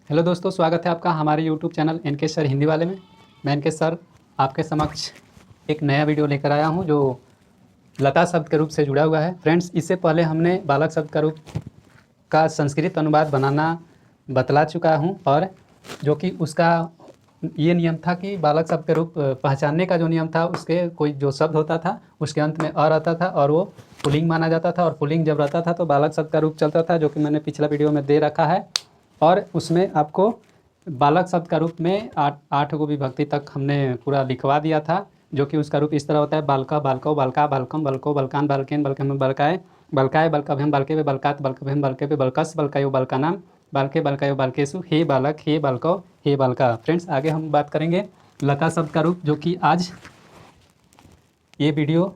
Hello दोस्तों, स्वागत है आपका हमारे YouTube channel NK sir Hindi वाले में। मैं एनके सर आपके समक्ष एक नया वीडियो लेकर आया हूं जो लता शब्द के रूप से जुड़ा हुआ है। फ्रेंड्स, इससे पहले हमने बालक शब्द का रूप का संस्कृत अनुवाद बनाना बतला चुका हूं, और जो कि उसका ये नियम था कि बालक शब्द के रूप पहचानने का जो नियम था, उसके कोई जो शब्द होता था उसके अंत में अ रहता था और वो पुल्लिंग माना जाता था, और पुल्लिंग जब रहता था तो बालक शब्द का रूप चलता था, जो कि मैंने पिछला वीडियो में दे रखा है। और उसमें आपको बालक शब्द का रूप में आठ गो विभक्ति तक हमने पूरा लिखवा दिया था, जो कि उसका रूप इस तरह होता है: बालका, बालको, बालका, बालकम, बलको, बलकान, बालकेन, बलकम, बलकाए, बलकाए, बलकभ्यम, बलके पे, बलकात, बलकभ्यम, बलके पे, बलकस, बलकायो, बलकानाम, बालके, बलकायो, बालकेसु, हे बालक, हे बालको, हे बालका। फ्रेंड्स, आगे हम बात करेंगे लता शब्द का रूप, जो कि आज ये वीडियो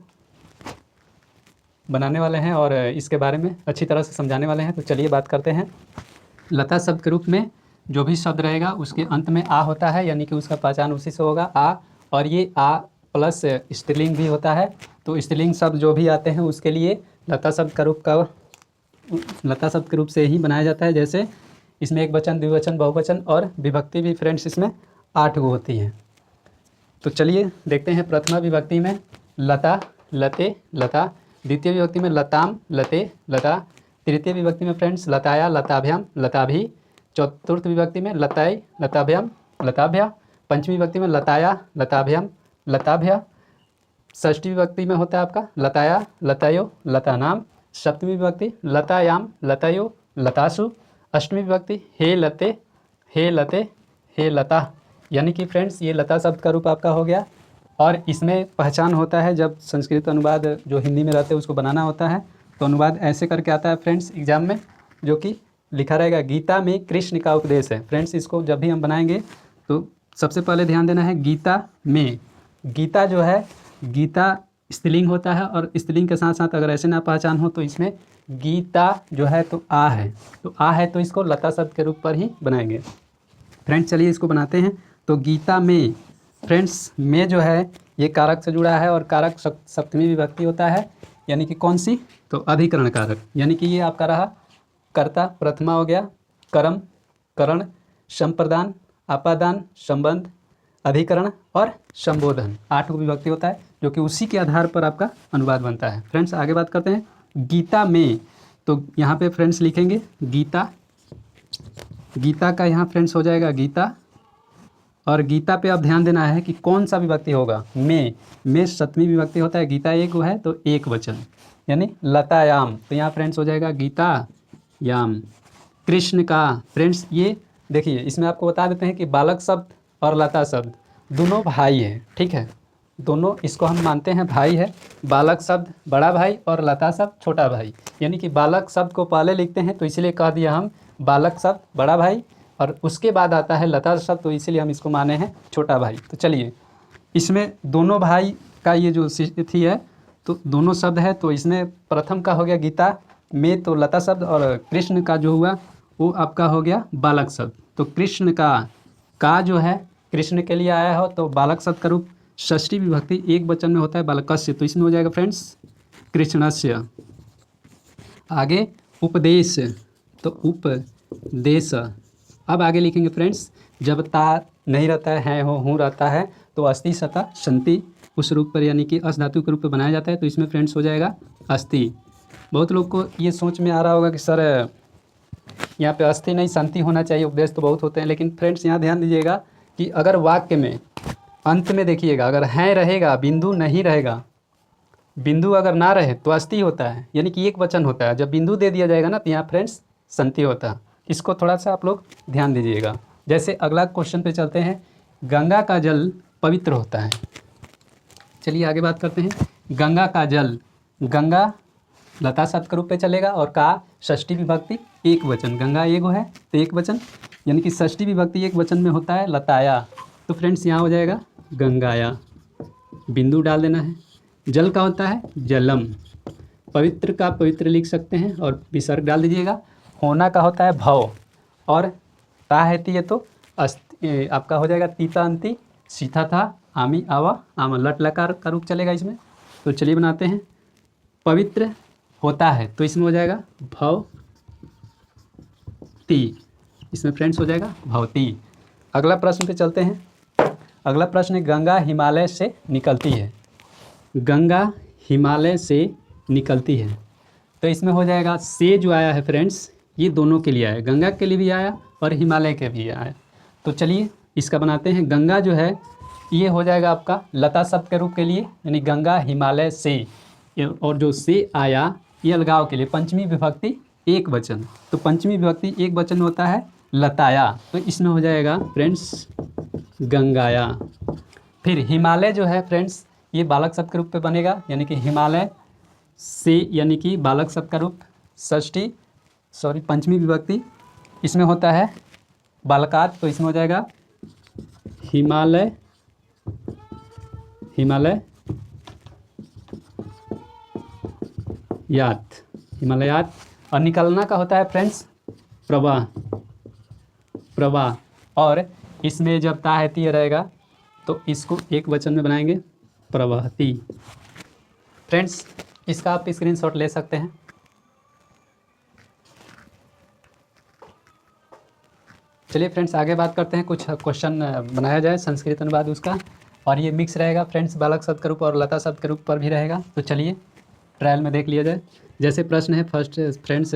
बनाने वाले हैं और इसके बारे में अच्छी तरह से समझाने वाले हैं। तो चलिए बात करते हैं। लता शब्द के रूप में जो भी शब्द रहेगा उसके अंत में आ होता है, यानी कि उसका पहचान उसी से होगा, आ। और ये आ प्लस स्त्रीलिंग भी होता है। तो स्त्रीलिंग शब्द जो भी आते हैं उसके लिए लता शब्द के रूप से ही बनाया जाता है। जैसे इसमें एक वचन, द्विवचन, बहुवचन और विभक्ति भी फ्रेंड्स इसमें 8 गो होती हैं। तो चलिए देखते हैं। प्रथमा विभक्ति में लता, लते, लता। द्वितीय विभक्ति में लताम, लते, लता। तृतीय विभक्ति में फ्रेंड्स लताया, लताभ्याम, लताभि। चतुर्थ विभक्ति में लताई, लताभ्याम, लताभ्या। पंचमी विभक्ति में लताया, लताभ्याम, लताभ्या। षष्ठी विभक्ति में होता है आपका लताया, लतायो, लतानाम। सप्तमी विभक्ति लतायाम, लतायो, लतासु। अष्टमी विभक्ति हे लते, हे लते, हे लता। यानी कि फ्रेंड्स ये लता शब्द का रूप आपका हो गया। और इसमें पहचान होता है जब संस्कृत अनुवाद जो हिंदी में रहते हैं उसको बनाना होता है, तो अनुवाद ऐसे करके आता है फ्रेंड्स एग्जाम में, जो कि लिखा रहेगा गीता में कृष्ण का उपदेश है। फ्रेंड्स, इसको जब भी हम बनाएंगे तो सबसे पहले ध्यान देना है गीता में। गीता जो है, गीता स्त्रीलिंग होता है, और स्त्रीलिंग के साथ साथ अगर ऐसे ना पहचान हो तो इसमें गीता जो है तो आ है, तो आ है तो इसको लता शब्द के रूप पर ही बनाएंगे। फ्रेंड्स, चलिए इसको बनाते हैं। तो गीता में फ्रेंड्स में जो है ये कारक से जुड़ा है, और कारक सप्तमी विभक्ति होता है, यानी कि कौन सी? तो अधिकरण कारक। यानी कि ये आपका रहा कर्ता, प्रथमा हो गया, कर्म, करण, संप्रदान, आपादान, संबंध, अधिकरण और संबोधन। 8 विभक्ति होता है, जो कि उसी के आधार पर आपका अनुवाद बनता है। फ्रेंड्स, आगे बात करते हैं गीता में। तो यहाँ पे फ्रेंड्स लिखेंगे गीता। गीता का यहाँ फ्रेंड्स हो जाएगा गीता, और गीता पे अब ध्यान देना है कि कौन सा विभक्ति होगा। में सप्तमी विभक्ति होता है, गीता एक है तो एक वचन, यानी लतायाम। तो यहाँ फ्रेंड्स हो जाएगा गीता याम। कृष्ण का फ्रेंड्स, ये देखिए इसमें आपको बता देते हैं कि बालक शब्द और लता शब्द दोनों भाई हैं, ठीक है। दोनों इसको हम मानते हैं भाई है। बालक शब्द बड़ा भाई और लता शब्द छोटा भाई, यानी कि बालक शब्द को पहले लिखते हैं तो इसलिए कह दिया हम बालक शब्द बड़ा भाई, और उसके बाद आता है लता शब्द, तो इसीलिए हम इसको माने हैं छोटा भाई। तो चलिए, इसमें दोनों भाई का ये जो स्थिति है, तो दोनों शब्द है, तो इसमें प्रथम का हो गया गीता में तो लता शब्द, और कृष्ण का जो हुआ वो आपका हो गया बालक शब्द। तो कृष्ण का जो है कृष्ण के लिए आया हो, तो बालक शब्द का रूप षष्ठी विभक्ति एक वचन में होता है बालकस्य, तो इसमें हो जाएगा फ्रेंड्स कृष्णस्य। आगे उपदेश, तो उपदेश। अब आगे लिखेंगे फ्रेंड्स, जब ता नहीं रहता है हो हूँ रहता है, तो अस्ति सता संति उस रूप पर, यानी कि अस धातु के रूप में बनाया जाता है, तो इसमें फ्रेंड्स हो जाएगा अस्ति। बहुत लोग को ये सोच में आ रहा होगा कि सर यहाँ पे अस्थि नहीं संति होना चाहिए, उपदेश तो बहुत होते हैं। लेकिन फ्रेंड्स यहाँ ध्यान दीजिएगा कि अगर वाक्य में अंत में देखिएगा अगर है रहेगा, बिंदु नहीं रहेगा, बिंदु अगर ना रहे तो अस्थि होता है, यानी कि एक वचन होता है। जब बिंदु दे दिया जाएगा ना तो यहाँ फ्रेंड्स संति होता है। इसको थोड़ा सा आप लोग ध्यान दीजिएगा। जैसे अगला क्वेश्चन पे चलते हैं, गंगा का जल पवित्र होता है। चलिए आगे बात करते हैं। गंगा का जल, गंगा लता शब्द के रूप पे चलेगा, और का षष्ठी विभक्ति एक वचन, गंगा एगो है तो एक वचन, यानी कि षष्ठी विभक्ति एक वचन में होता है लताया। तो फ्रेंड्स यहाँ हो जाएगा गंगाया, बिंदु डाल देना है। जल का होता है जलम, पवित्र का पवित्र लिख सकते हैं और विसर्ग डाल दीजिएगा। होना का होता है भव, और ता है ये तो आपका हो जाएगा तीता अंति, सीता था, आमी आवा, आमा, लट लकार का रूप चलेगा इसमें। तो चलिए बनाते हैं। पवित्र होता है तो इसमें हो जाएगा भव ती, इसमें फ्रेंड्स हो जाएगा भवती। अगला प्रश्न पे चलते हैं। अगला प्रश्न है गंगा हिमालय से निकलती है। गंगा हिमालय से निकलती है, तो इसमें हो जाएगा से जो आया है फ्रेंड्स, ये दोनों के लिए आया, गंगा के लिए भी आया और हिमालय के भी आया। तो चलिए इसका बनाते हैं। गंगा जो है ये हो जाएगा आपका लता शब्द के रूप के लिए, यानी गंगा हिमालय से, और जो से आया ये अलगाव के लिए, पंचमी विभक्ति एक वचन, तो पंचमी विभक्ति एक वचन होता है लताया, तो इसमें हो जाएगा फ्रेंड्स गंगाया। फिर हिमालय जो है फ्रेंड्स ये बालक शब्द के रूप पे बनेगा, यानी कि हिमालय से, यानी कि बालक शब्द का रूप पंचमी विभक्ति, इसमें होता है बालकात, तो इसमें हो जाएगा हिमालय, हिमालयात। और निकलना का होता है फ्रेंड्स प्रवाह, और इसमें जब ता है ती रहेगा तो इसको एक वचन में बनाएंगे प्रवहती। फ्रेंड्स इसका आप स्क्रीनशॉट ले सकते हैं। चलिए फ्रेंड्स आगे बात करते हैं, कुछ क्वेश्चन बनाया जाए संस्कृत अनुवाद उसका, और ये मिक्स रहेगा फ्रेंड्स, बालक शब्द के रूप और लता शब्द के रूप पर भी रहेगा। तो चलिए ट्रायल में देख लिया जाए। जैसे प्रश्न है फर्स्ट फ्रेंड्स,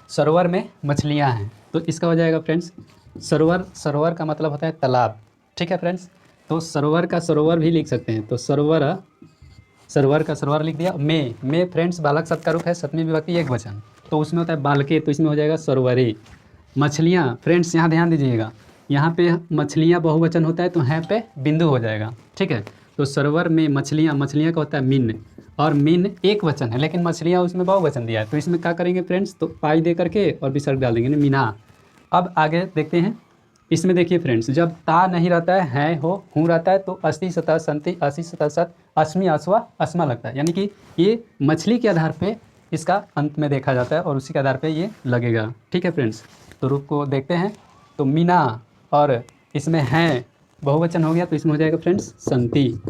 सरोवर में मछलियाँ हैं, तो इसका हो जाएगा फ्रेंड्स सरोवर का मतलब होता है तालाब, ठीक है फ्रेंड्स। तो सरोवर का सरोवर भी लिख सकते हैं, तो सरोवर का सरोवर लिख दिया। में फ्रेंड्स बालक शब्द का रूप है, सप्तमी विभक्ति एक वचन, तो उसमें होता है बालके, तो इसमें हो जाएगा सरोवरे। मछलियाँ फ्रेंड्स यहाँ ध्यान दीजिएगा, यहाँ पे मछलियाँ बहुवचन होता है तो यहाँ पे बिंदु हो जाएगा, ठीक है। तो सरोवर में मछलियाँ का होता है मिन, और मिन एक वचन है लेकिन मछलियाँ उसमें बहुवचन दिया है, तो इसमें क्या करेंगे फ्रेंड्स, तो पाई दे करके और विसर्ग डाल देंगे मीना। अब आगे देखते हैं, इसमें देखिए फ्रेंड्स जब ता नहीं रहता है हो हूँ रहता है, तो अस्ति सतह संति असी सतह सत अस्मि अस्वा अस्मा लगता है, यानी कि ये मछली के आधार पे इसका अंत में देखा जाता है और उसी के आधार पे ये लगेगा, ठीक है फ्रेंड्स। तो रूप को देखते हैं, तो मीना और इसमें हैं बहुवचन हो गया, तो इसमें हो जाएगा फ्रेंड्स संति।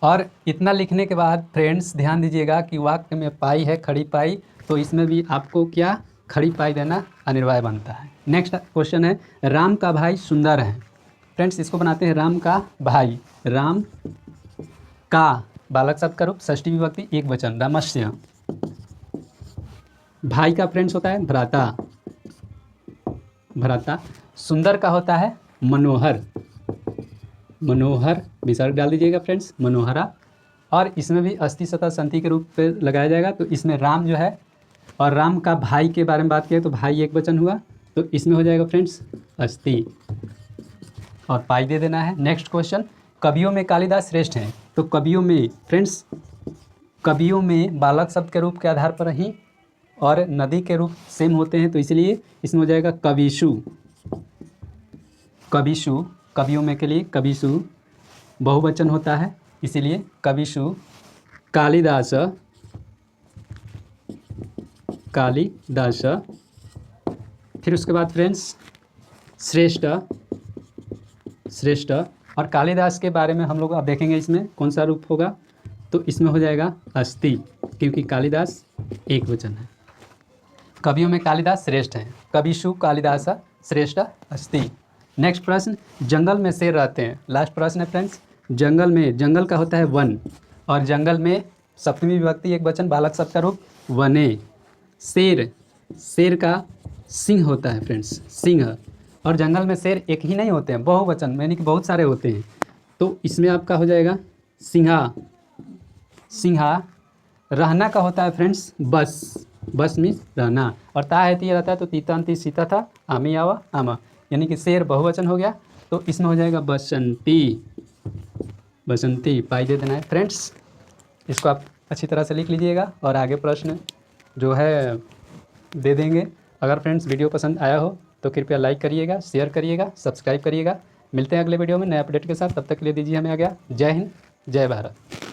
और इतना लिखने के बाद फ्रेंड्स ध्यान दीजिएगा कि वाक्य में पाई है खड़ी पाई, तो इसमें भी आपको क्या खड़ी पाई देना अनिवार्य बनता है। नेक्स्ट क्वेश्चन है राम का भाई सुंदर है। फ्रेंड्स इसको बनाते हैं राम का भाई, राम का बालक शब्द का रूप षष्ठी विभक्ति एक वचन रामस्य। भाई का फ्रेंड्स होता है भ्राता। सुंदर का होता है मनोहर विसर्ग डाल दीजिएगा फ्रेंड्स मनोहरा, और इसमें भी अस्ति सतह संति के रूप पे लगाया जाएगा, तो इसमें राम जो है और राम का भाई के बारे में बात किया तो भाई एक वचन हुआ, तो इसमें हो जाएगा फ्रेंड्स अस्ति और पाई दे देना है। नेक्स्ट क्वेश्चन, कवियों में कालिदास श्रेष्ठ हैं, तो कवियों में फ्रेंड्स कवियों में बालक शब्द के रूप के आधार पर ही और नदी के रूप सेम होते हैं, तो इसलिए इसमें हो जाएगा कविशु। कवियों में के लिए कविशु बहुवचन होता है, इसीलिए कविशु। कालिदास फिर उसके बाद फ्रेंड्स श्रेष्ठ, और कालिदास के बारे में हम लोग अब देखेंगे इसमें कौन सा रूप होगा, तो इसमें हो जाएगा अस्ति, क्योंकि कालिदास एक वचन है। कवियों में कालिदास श्रेष्ठ हैं, कविशु कालिदास श्रेष्ठ अस्ति। नेक्स्ट प्रश्न, जंगल में शेर रहते हैं। लास्ट प्रश्न है फ्रेंड्स, जंगल का होता है वन, और जंगल में सप्तमी विभक्ति एक वचन बालक शब्द का रूप वने। शेर का सिंह होता है फ्रेंड्स, सिंह, और जंगल में शेर एक ही नहीं होते हैं, बहुवचन यानी कि बहुत सारे होते हैं, तो इसमें आपका हो जाएगा सिंहा। रहना का होता है फ्रेंड्स बस मीन्स रहना, और ता है ती रहता है, तो तीतांति सीता था आमी आवा आमा, यानी कि शेर बहुवचन हो गया, तो इसमें हो जाएगा बसंती पाई दे देना है फ्रेंड्स। इसको आप अच्छी तरह से लिख लीजिएगा और आगे प्रश्न जो है दे देंगे। अगर फ्रेंड्स वीडियो पसंद आया हो तो कृपया लाइक करिएगा, शेयर करिएगा, सब्सक्राइब करिएगा। मिलते हैं अगले वीडियो में नए अपडेट के साथ, तब तक के लिए दीजिए हमें आज्ञा। जय हिंद, जय भारत।